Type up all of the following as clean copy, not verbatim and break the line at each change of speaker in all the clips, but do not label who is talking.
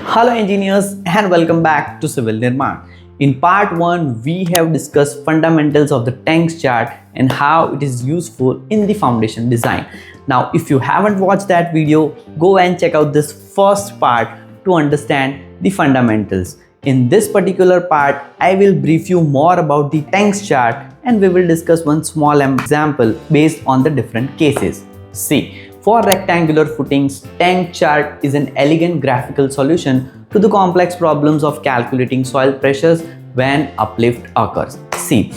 Hello engineers and welcome back to Civil Nirman. In part 1, we have discussed fundamentals of the Teng's chart and how it is useful in the foundation design. Now, if you haven't watched that video, go and check out this first part to understand the fundamentals. In this particular part, I will brief you more about the Teng's chart and we will discuss one small example based on the different cases. See, for rectangular footings, Teng chart is an elegant graphical solution to the complex problems of calculating soil pressures when uplift occurs. See,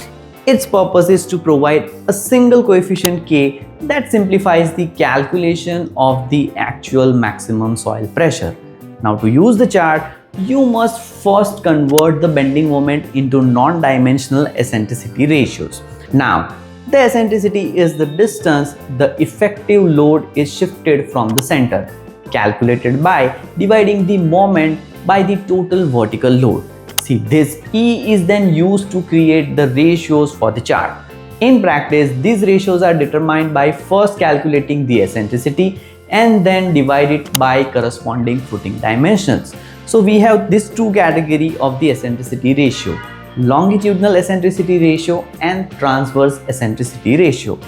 its purpose is to provide a single coefficient K that simplifies the calculation of the actual maximum soil pressure. Now, to use the chart, you must first convert the bending moment into non-dimensional eccentricity ratios. Now, the eccentricity is the distance the effective load is shifted from the center, calculated by dividing the moment by the total vertical load. See, this E is then used to create the ratios for the chart. In practice, these ratios are determined by first calculating the eccentricity and then divide it by corresponding footing dimensions. So we have these two categories of the eccentricity ratio: longitudinal eccentricity ratio and transverse eccentricity ratio.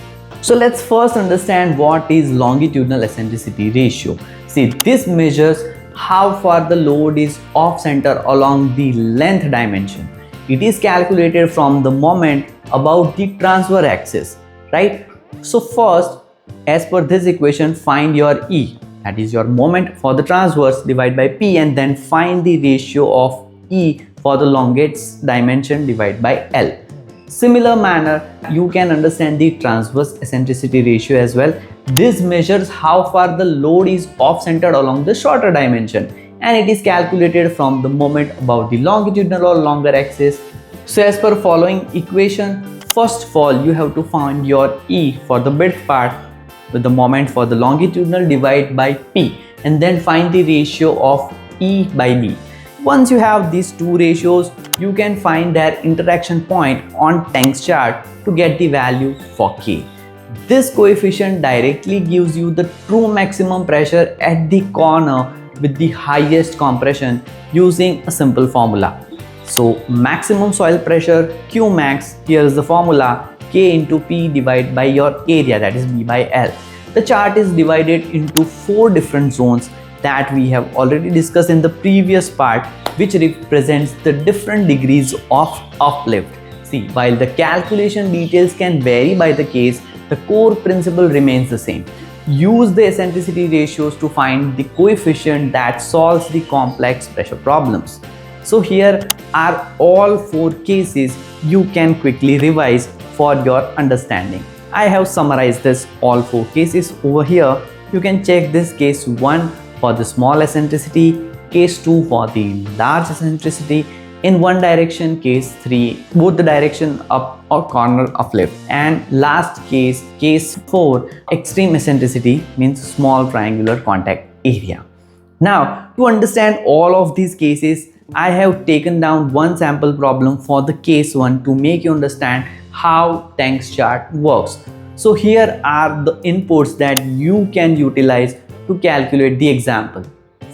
So let's first understand what is longitudinal eccentricity ratio. See, this measures how far the load is off center along the length dimension. It is calculated from the moment about the transverse axis, right? So first, as per this equation, find your E, that is your moment for the transverse, divide by P, and then find the ratio of E for the longest dimension, divide by L. Similar manner, you can understand the transverse eccentricity ratio as well. This measures how far the load is off-centered along the shorter dimension, and it is calculated from the moment about the longitudinal or longer axis. So as per following equation, first of all you have to find your E for the width part with the moment for the longitudinal, divide by P, and then find the ratio of E by B. Once you have these two ratios, you can find their interaction point on Teng's chart to get the value for K. This coefficient directly gives you the true maximum pressure at the corner with the highest compression using a simple formula. So maximum soil pressure Q max, here is the formula, K into P divided by your area, that is B by L. The chart is divided into 4 different zones that we have already discussed in the previous part, which represents the different degrees of uplift. See, while the calculation details can vary by the case, the core principle remains the same. Use the eccentricity ratios to find the coefficient that solves the complex pressure problems. So here are all 4 cases you can quickly revise for your understanding. I have summarized this all 4 cases over here. You can check this case 1 for the small eccentricity, case 2 for the large eccentricity, in one direction case 3, both the direction up or corner uplift, and last case 4, extreme eccentricity, means small triangular contact area. Now, to understand all of these cases, I have taken down one sample problem for the case 1 to make you understand how Teng's chart works. So here are the inputs that you can utilize to calculate the example: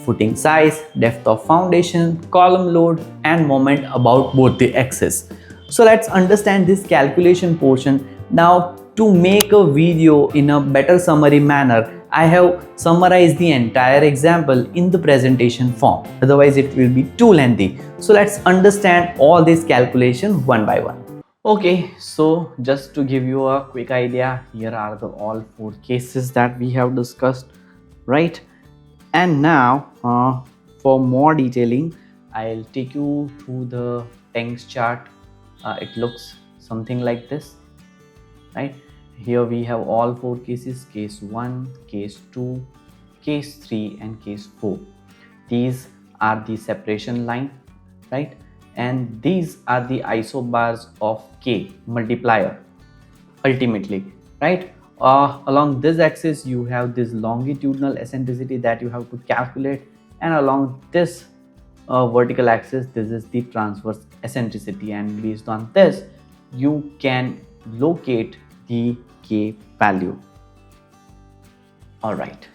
footing size, depth of foundation, column load, and moment about both the axes. So let's understand this calculation portion. Now, to make a video in a better summary manner, I have summarized the entire example in the presentation form. Otherwise, it will be too lengthy. So let's understand all these calculations one by one. Okay, so just to give you a quick idea, here are the all 4 cases that we have discussed, right? And now for more detailing, I'll take you through the Teng's chart. It looks something like this, right? Here we have all 4 cases: case 1, case 2, case 3, and case 4. These are the separation line, right? And these are the isobars of K multiplier ultimately, right? Along this axis you have this longitudinal eccentricity that you have to calculate, and along this vertical axis this is the transverse eccentricity, and based on this you can locate the K value. All right,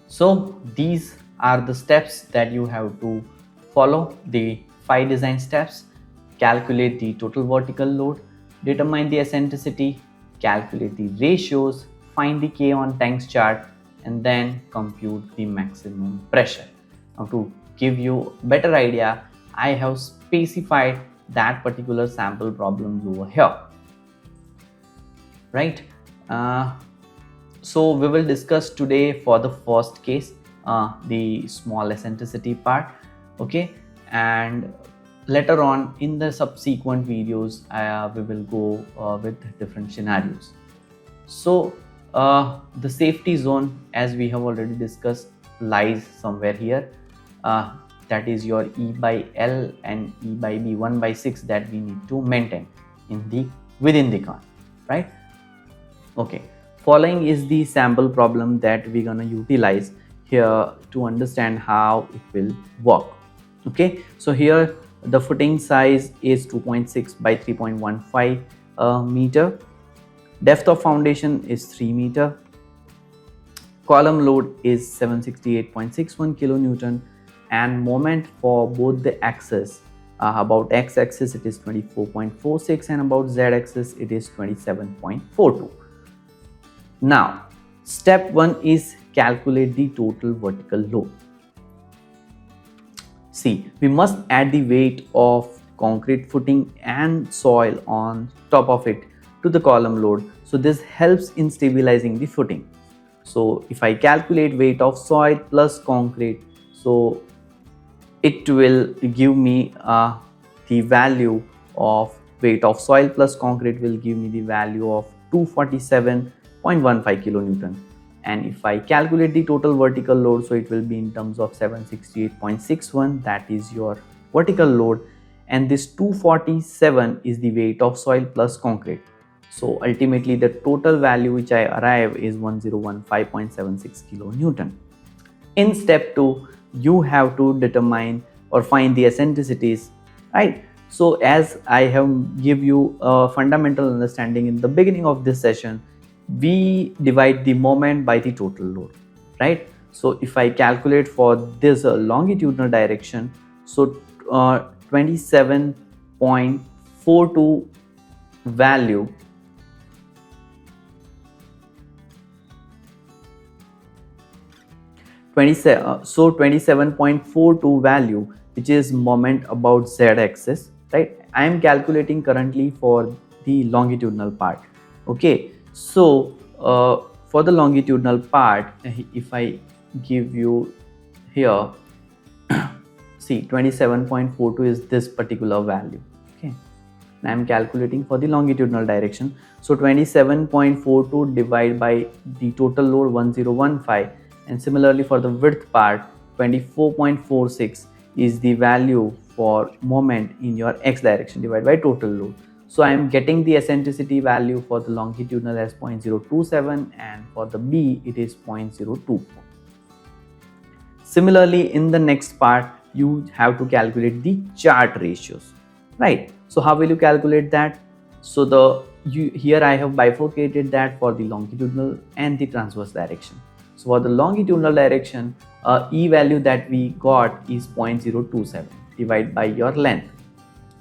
so these are the steps that you have to follow. The 5 design steps: calculate the total vertical load, determine the eccentricity, calculate the ratios, find the K on Teng's chart, and then compute the maximum pressure. Now, to give you a better idea, I have specified that particular sample problems over here, right? So we will discuss today for the first case, the small eccentricity part, okay? And later on in the subsequent videos, we will go with different scenarios. So the safety zone, as we have already discussed, lies somewhere here. That is your E by L and E by B 1 by 6 that we need to maintain within the kern, right? Okay, following is the sample problem that we're gonna utilize here to understand how it will work. Okay, so here the footing size is 2.6 by 3.15 meter. Depth of foundation is 3 meter. Column load is 768.61 kilonewton, and moment for both the axes, about x-axis it is 24.46 and about z-axis it is 27.42. Now, step 1 is calculate the total vertical load. See, we must add the weight of concrete footing and soil on top of it to the column load. So this helps in stabilizing the footing. So if I calculate weight of soil plus concrete, so it will give me the value of weight of soil plus concrete will give me the value of 247.15 kilonewton. And if I calculate the total vertical load, so it will be in terms of 768.61, that is your vertical load, and this 247 is the weight of soil plus concrete. So ultimately the total value which I arrive is 1015.76 kilonewton. In step 2, you have to determine or find the eccentricities, right? So as I have give you a fundamental understanding in the beginning of this session, we divide the moment by the total load, right? So if I calculate for this longitudinal direction, so 27.42 value so 27.42 value, which is moment about z-axis, right? I am calculating currently for the longitudinal part. Okay, so for the longitudinal part, if I give you here, see 27.42 is this particular value. Okay, and I am calculating for the longitudinal direction. So 27.42 divided by the total load 1015. And similarly for the width part, 24.46 is the value for moment in your x direction divided by total load. So I am getting the eccentricity value for the longitudinal as 0.027 and for the B it is 0.024. Similarly, in the next part, you have to calculate the chart ratios, right? So how will you calculate that? So here I have bifurcated that for the longitudinal and the transverse direction. So for the longitudinal direction, E value that we got is 0.027 divided by your length,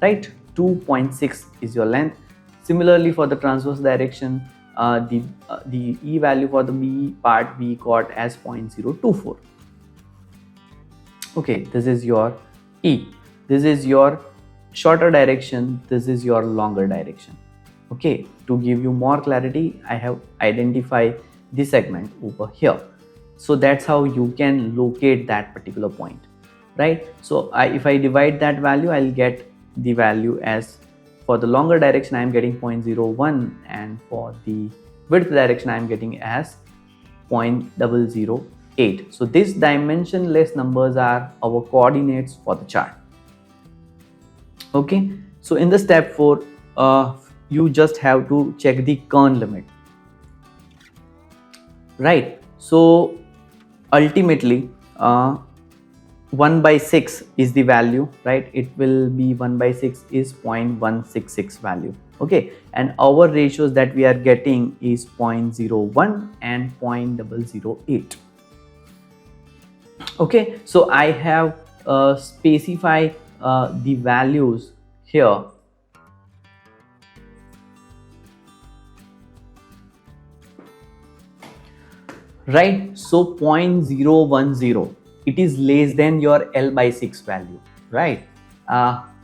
right? 2.6 is your length. Similarly for the transverse direction, the E value for the B part we got as 0.024. Okay, this is your E. This is your shorter direction. This is your longer direction. Okay, to give you more clarity, I have identified the segment over here. So that's how you can locate that particular point, right? So if I divide that value, I'll get the value as for the longer direction I am getting 0.01 and for the width direction I am getting as 0.008. So these dimensionless numbers are our coordinates for the chart. Okay, so in the step 4, you just have to check the kern limit, right? So ultimately 1 by 6 is the value, right? It will be 1 by 6 is 0.166 value. Okay, and our ratios that we are getting is 0.01 and 0.008. Okay, so I have specified the values here, right? So 0.010, it is less than your L by 6 value, right?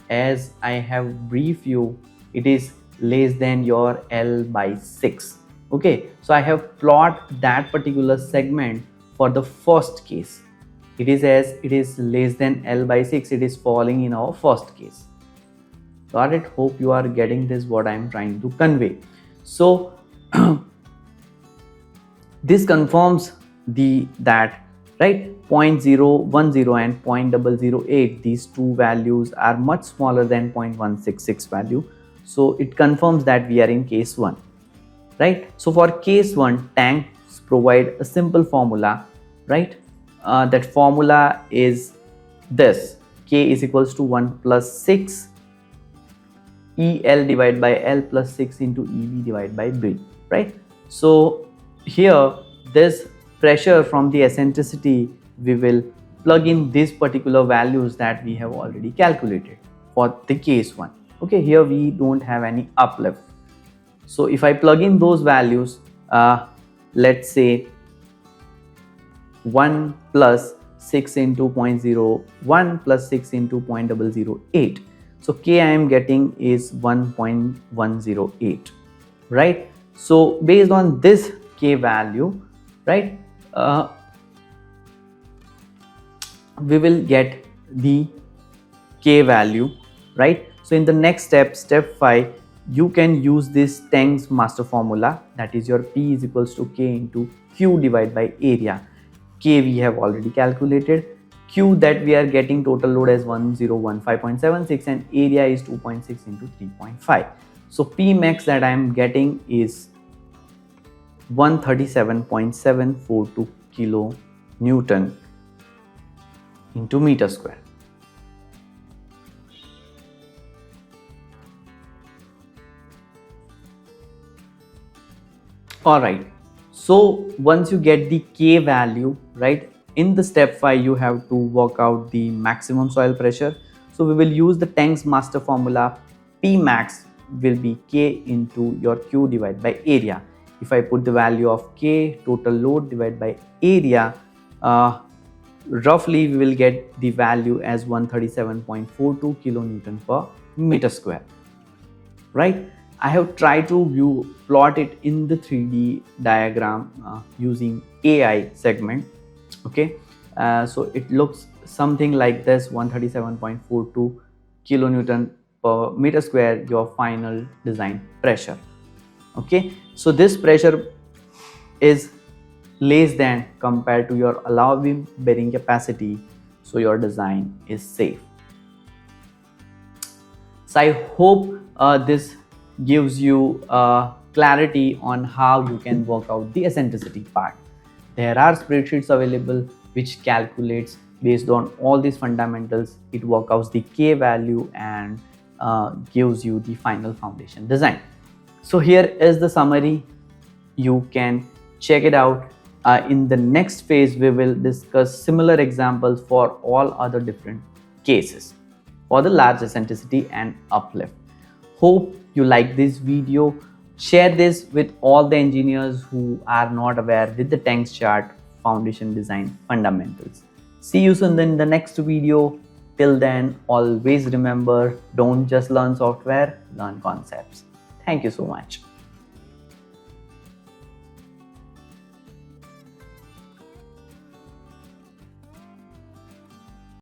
As I have briefed you, it is less than your L by 6. Okay, so I have plot that particular segment for the first case. It is as it is less than L by 6, it is falling in our first case. Got it? Hope you are getting this, what I am trying to convey. So this confirms that, right, 0.010 and 0.008, these two values are much smaller than 0.166 value. So it confirms that we are in case 1, right? So for case 1, Teng provide a simple formula, right? That formula is this: k is equals to 1 plus 6 EL divided by L plus 6 into EB divided by B, right? So here, this pressure from the eccentricity, we will plug in these particular values that we have already calculated for the case 1. Okay, here we don't have any uplift. So if I plug in those values, let's say 1 plus 6 into 0.01 plus 6 into 0.008. So K I am getting is 1.108, right? So based on this K value, right, we will get the K value, right? So in the next step, step 5, you can use this Teng's master formula, that is your P is equals to K into Q divided by area. K we have already calculated, Q that we are getting total load as 1015.76 and area is 2.6 into 3.5. So P max that I am getting is 137.742 kilo Newton into meter square. All right, so once you get the K value, right, in the step 5 you have to work out the maximum soil pressure. So we will use the Teng's master formula. P max will be K into your Q divided by area. If I put the value of K, total load divided by area, roughly we will get the value as 137.42 kilonewton per meter square, right? I have tried to plot it in the 3D diagram using AI segment. Okay, so it looks something like this: 137.42 kilonewton per meter square, your final design pressure. Okay, so this pressure is less than compared to your allowable bearing capacity, so your design is safe. So I hope this gives you clarity on how you can work out the eccentricity part. There are spreadsheets available which calculates based on all these fundamentals. It works out the K value and gives you the final foundation design. So here is the summary. You can check it out. In the next phase, we will discuss similar examples for all other different cases for the large eccentricity and uplift. Hope you like this video. Share this with all the engineers who are not aware with the Teng's chart foundation design fundamentals. See you soon in the next video. Till then, always remember, don't just learn software, learn concepts. Thank you so much.